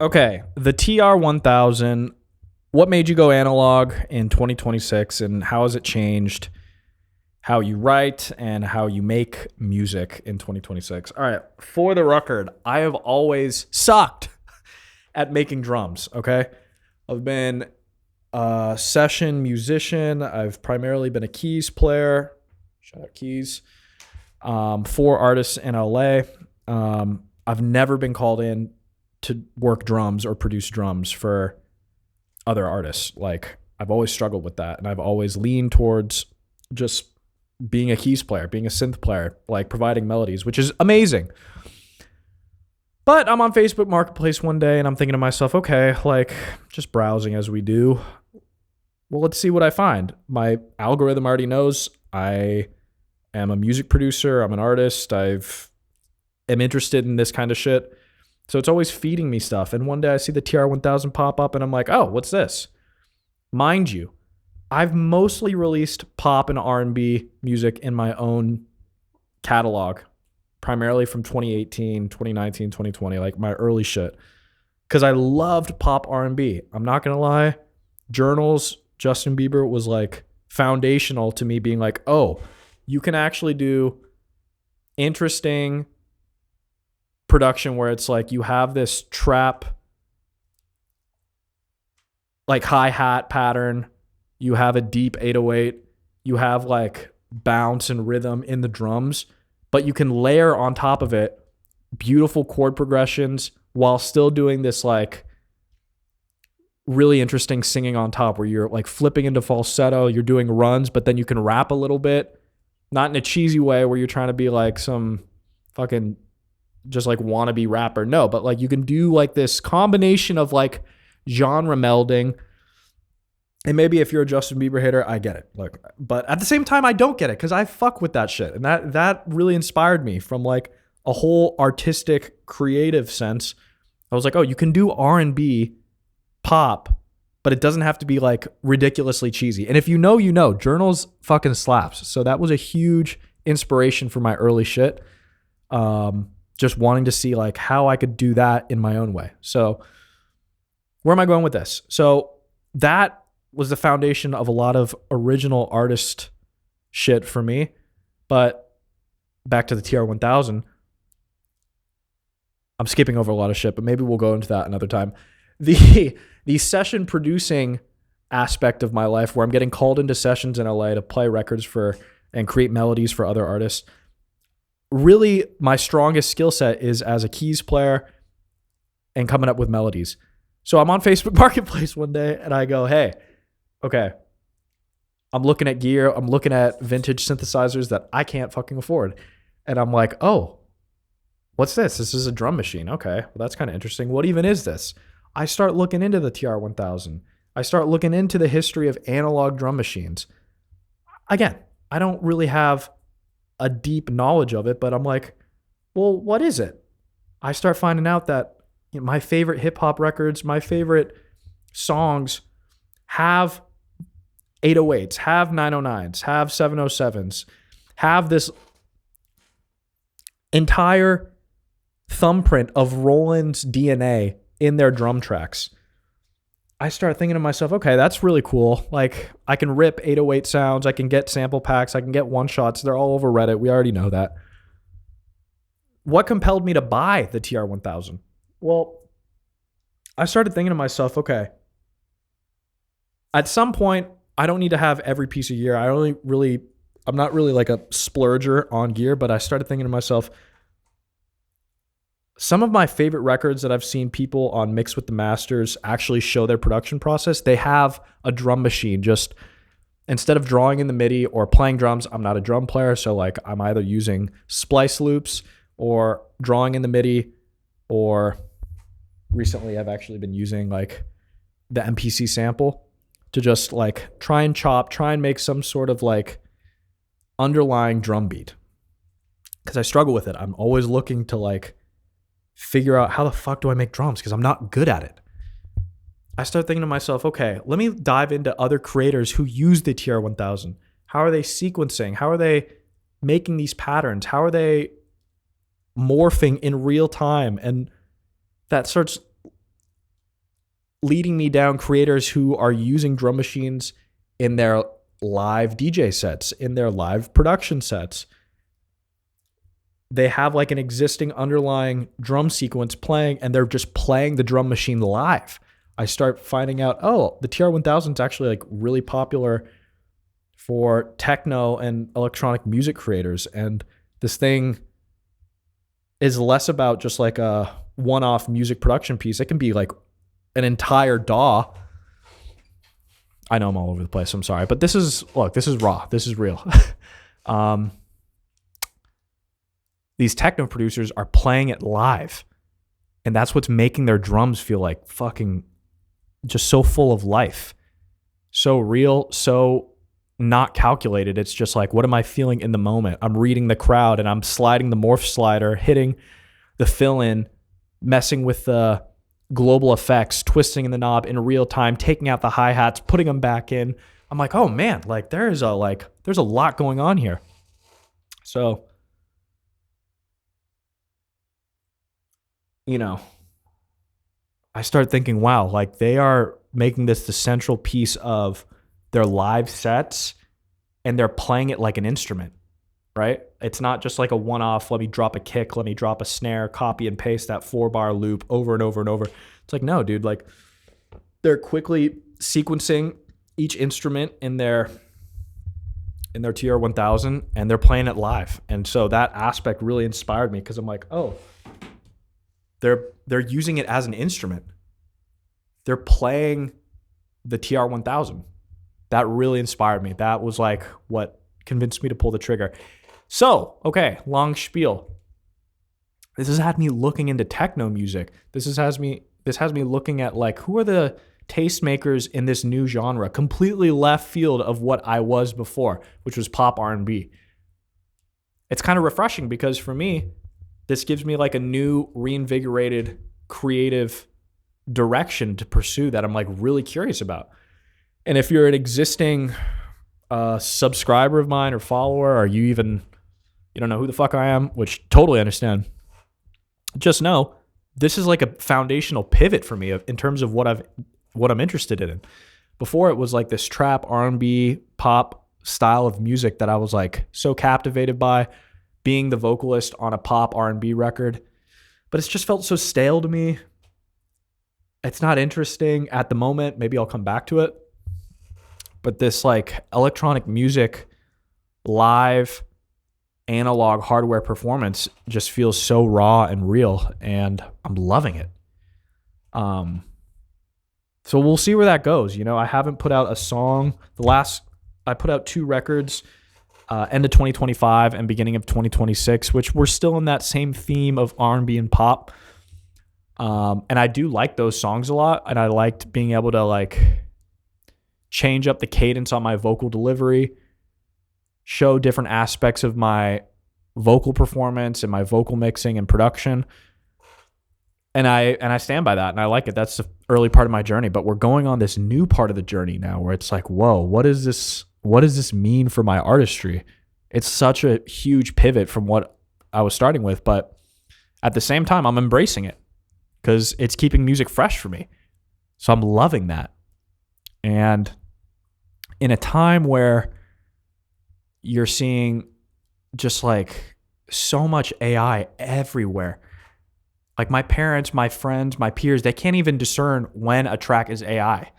Okay, the TR-1000. What made you go analog in 2026, and how has it changed how you write and how you make music in 2026? All right, for the record, I have always sucked at making drums, okay? I've been a session musician. I've primarily been a keys player. Shout out keys. For artists in LA. I've never been called in to work drums or produce drums for other artists. Like, I've always struggled with that, and I've always leaned towards just being a keys player, being a synth player, like providing melodies, which is amazing. But I'm on Facebook Marketplace one day and I'm thinking to myself, okay, like just browsing as we do. Well, let's see what I find. My algorithm already knows I am a music producer. I'm an artist. am interested in this kind of shit. So it's always feeding me stuff. And one day I see the TR-1000 pop up and I'm like, oh, what's this? Mind you, I've mostly released pop and R&B music in my own catalog, primarily from 2018, 2019, 2020, like my early shit. Because I loved pop R&B. I'm not going to lie. Journals, Justin Bieber was like foundational to me being like, oh, you can actually do interesting production where it's like you have this trap, like hi-hat pattern. You have a deep 808. You have like bounce and rhythm in the drums, but you can layer on top of it beautiful chord progressions while still doing this like really interesting singing on top where you're like flipping into falsetto, you're doing runs, but then you can rap a little bit, not in a cheesy way where you're trying to be like some fucking just like wannabe rapper. No, but like you can do like this combination of like genre melding. And maybe if you're a Justin Bieber hater, I get it. Like, but at the same time, I don't get it because I fuck with that shit. And that really inspired me from like a whole artistic, creative sense. I was like, oh, you can do R&B pop, but it doesn't have to be like ridiculously cheesy. And if you know, you know, Journals fucking slaps. So that was a huge inspiration for my early shit. Just wanting to see like how I could do that in my own way. So where am I going with this? So that was the foundation of a lot of original artist shit for me. But back to the TR-1000, I'm skipping over a lot of shit, but maybe we'll go into that another time. The session producing aspect of my life where I'm getting called into sessions in LA to play records for and create melodies for other artists. Really, my strongest skill set is as a keys player and coming up with melodies. So I'm on Facebook Marketplace one day and I go, hey, okay, I'm looking at gear. I'm looking at vintage synthesizers that I can't fucking afford. And I'm like, oh, what's this? This is a drum machine. Okay, well, that's kind of interesting. What even is this? I start looking into the TR-1000. I start looking into the history of analog drum machines. Again, I don't really have a deep knowledge of it, but I'm like, well, what is it? I start finding out that my favorite hip hop records, my favorite songs have 808s, have 909s, have 707s, have this entire thumbprint of Roland's DNA in their drum tracks. I start thinking to myself, okay, that's really cool. Like, I can rip 808 sounds. I can get sample packs. I can get one-shots. They're all over Reddit. We already know that. What compelled me to buy the TR-1000? Well, I started thinking to myself, okay, at some point, I don't need to have every piece of gear. I'm not really like a splurger on gear, but I started thinking to myself, some of my favorite records that I've seen people on Mix with the Masters actually show their production process. They have a drum machine. Just instead of drawing in the MIDI or playing drums, I'm not a drum player. So like I'm either using splice loops or drawing in the MIDI, or recently I've actually been using like the MPC sample to just like try and make some sort of like underlying drum beat. Because I struggle with it. I'm always looking to like figure out how the fuck do I make drums because I'm not good at it. I start thinking to myself, okay, let me dive into other creators who use the TR-1000. How are they sequencing? How are they making these patterns? How are they morphing in real time? And that starts leading me down creators who are using drum machines in their live DJ sets, in their live production sets. They have like an existing underlying drum sequence playing, and they're just playing the drum machine live. I start finding out, oh, the TR-1000 is actually like really popular for techno and electronic music creators. And this thing is less about just like a one-off music production piece. It can be like an entire DAW. I know I'm all over the place. I'm sorry. But this is raw. This is real. These techno producers are playing it live. And that's what's making their drums feel like fucking just so full of life. So real, so not calculated. It's just like, what am I feeling in the moment? I'm reading the crowd and I'm sliding the morph slider, hitting the fill-in, messing with the global effects, twisting in the knob in real time, taking out the hi-hats, putting them back in. I'm like, oh man, like there's a lot going on here. So, you know, I start thinking, wow, like they are making this the central piece of their live sets, and they're playing it like an instrument, right? It's not just like a one-off, let me drop a kick, let me drop a snare, copy and paste that 4-bar loop over and over and over. It's like, no, dude, like they're quickly sequencing each instrument in their TR-1000, and they're playing it live. And so that aspect really inspired me, because I'm like, oh, they're using it as an instrument. They're playing the TR-1000. That really inspired me. That was like what convinced me to pull the trigger. So, okay, long spiel. This has had me looking into techno music. This has me looking at like, who are the tastemakers in this new genre, completely left field of what I was before, which was pop R&B. It's kind of refreshing, because for me, this gives me like a new, reinvigorated, creative direction to pursue that I'm like really curious about. And if you're an existing subscriber of mine or follower, or you don't know who the fuck I am, which totally understand, just know this is like a foundational pivot for me in terms of what I'm interested in. Before, it was like this trap R&B pop style of music that I was like so captivated by, being the vocalist on a pop R&B record, but it's just felt so stale to me. It's not interesting at the moment. Maybe I'll come back to it. But this like electronic music, live, analog hardware performance just feels so raw and real, and I'm loving it. So we'll see where that goes. You know, I haven't put out a song. I put out 2 records, end of 2025 and beginning of 2026, which we're still in that same theme of R&B and pop. And I do like those songs a lot, and I liked being able to like change up the cadence on my vocal delivery, show different aspects of my vocal performance and my vocal mixing and production. And I stand by that, and I like it. That's the early part of my journey, but we're going on this new part of the journey now where it's like, whoa, what does this mean for my artistry? It's such a huge pivot from what I was starting with, but at the same time, I'm embracing it because it's keeping music fresh for me. So I'm loving that. And in a time where you're seeing just like so much AI everywhere, like my parents, my friends, my peers, they can't even discern when a track is AI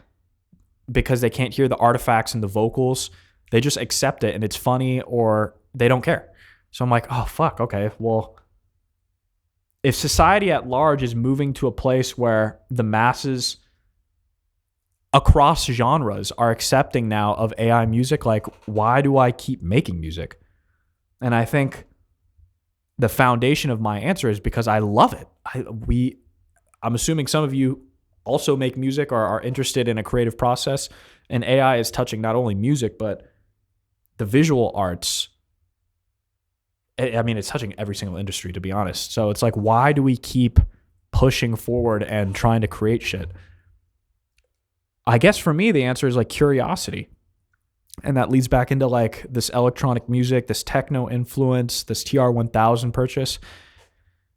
because they can't hear the artifacts and the vocals. They just accept it and it's funny, or they don't care. So I'm like, oh, fuck. Okay. Well, if society at large is moving to a place where the masses across genres are accepting now of AI music, like, why do I keep making music? And I think the foundation of my answer is because I love it. I'm assuming some of you also make music or are interested in a creative process, and AI is touching not only music, but the visual arts. I mean, it's touching every single industry, to be honest. So it's like, why do we keep pushing forward and trying to create shit? I guess for me, the answer is like curiosity. And that leads back into like this electronic music, this techno influence, this TR-1000 purchase.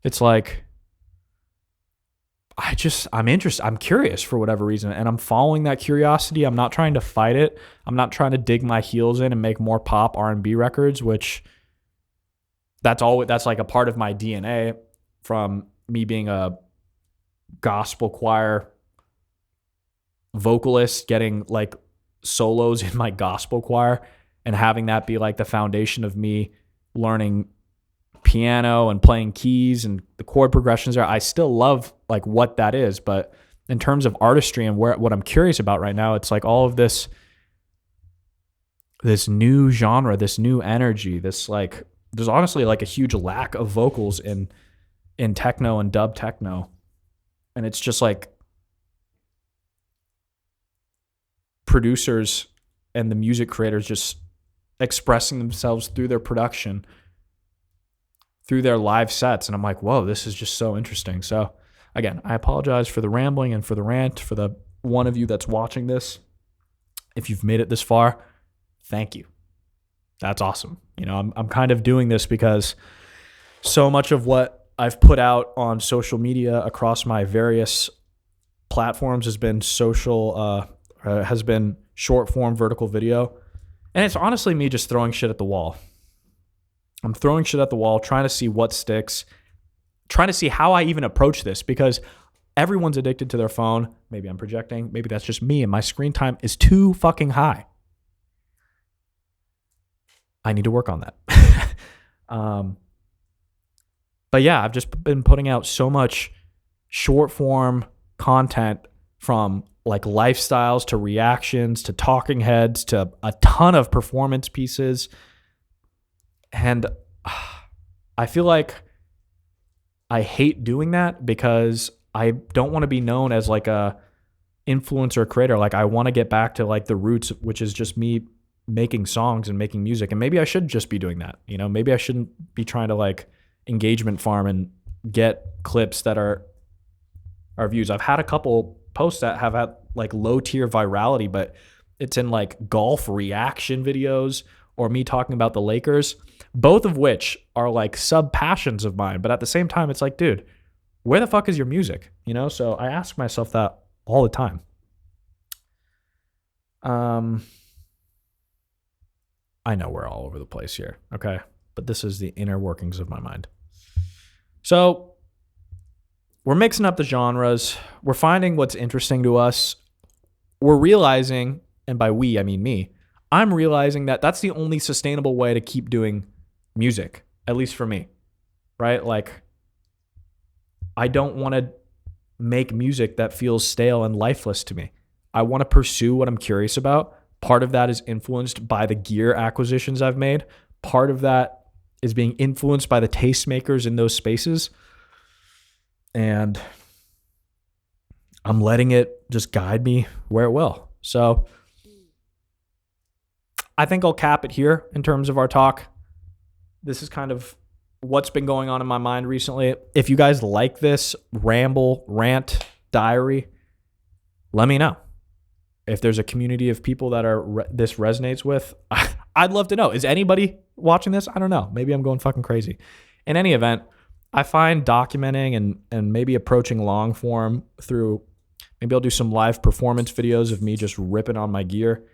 It's like, I'm interested. I'm curious for whatever reason, and I'm following that curiosity. I'm not trying to fight it. I'm not trying to dig my heels in and make more pop R&B records, which that's like a part of my DNA from me being a gospel choir vocalist, getting like solos in my gospel choir and having that be like the foundation of me learning piano and playing keys and the chord progressions there. I still love like what that is, but in terms of artistry and what I'm curious about right now, it's like all of this new genre, this new energy, this like there's honestly like a huge lack of vocals in techno and dub techno. And it's just like producers and the music creators just expressing themselves through their production, through their live sets. And I'm like, whoa, this is just so interesting. So again, I apologize for the rambling and for the rant, for the one of you that's watching this. If you've made it this far, thank you. That's awesome. You know, I'm kind of doing this because so much of what I've put out on social media across my various platforms has been has been short form vertical video. And it's honestly me just throwing shit at the wall. I'm throwing shit at the wall, trying to see what sticks, trying to see how I even approach this, because everyone's addicted to their phone. Maybe I'm projecting. Maybe that's just me and my screen time is too fucking high. I need to work on that. But yeah, I've just been putting out so much short form content, from like lifestyles to reactions to talking heads to a ton of performance pieces. And I feel like I hate doing that because I don't want to be known as like a influencer creator. Like I want to get back to like the roots, which is just me making songs and making music. And maybe I should just be doing that. You know, maybe I shouldn't be trying to like engagement farm and get clips that are views. I've had a couple posts that have had like low tier virality, but it's in like golf reaction videos or me talking about the Lakers, both of which are like sub passions of mine. But at the same time, it's like, dude, where the fuck is your music? You know? So I ask myself that all the time. I know we're all over the place here. Okay. But this is the inner workings of my mind. So we're mixing up the genres. We're finding what's interesting to us. We're realizing, and by we, I mean me, I'm realizing that that's the only sustainable way to keep doing music, at least for me, right? Like, I don't want to make music that feels stale and lifeless to me. I want to pursue what I'm curious about. Part of that is influenced by the gear acquisitions I've made. Part of that is being influenced by the tastemakers in those spaces. And I'm letting it just guide me where it will. So I think I'll cap it here in terms of our talk. This is kind of what's been going on in my mind recently. If you guys like this ramble, rant, diary, let me know. If there's a community of people that this resonates with, I'd love to know. Is anybody watching this? I don't know. Maybe I'm going fucking crazy. In any event, I find documenting and maybe approaching long form through, maybe I'll do some live performance videos of me just ripping on my gear.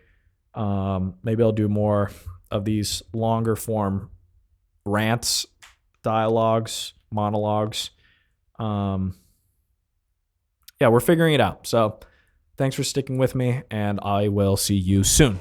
Maybe I'll do more of these longer form rants, dialogues, monologues. Yeah, we're figuring it out. So thanks for sticking with me, and I will see you soon.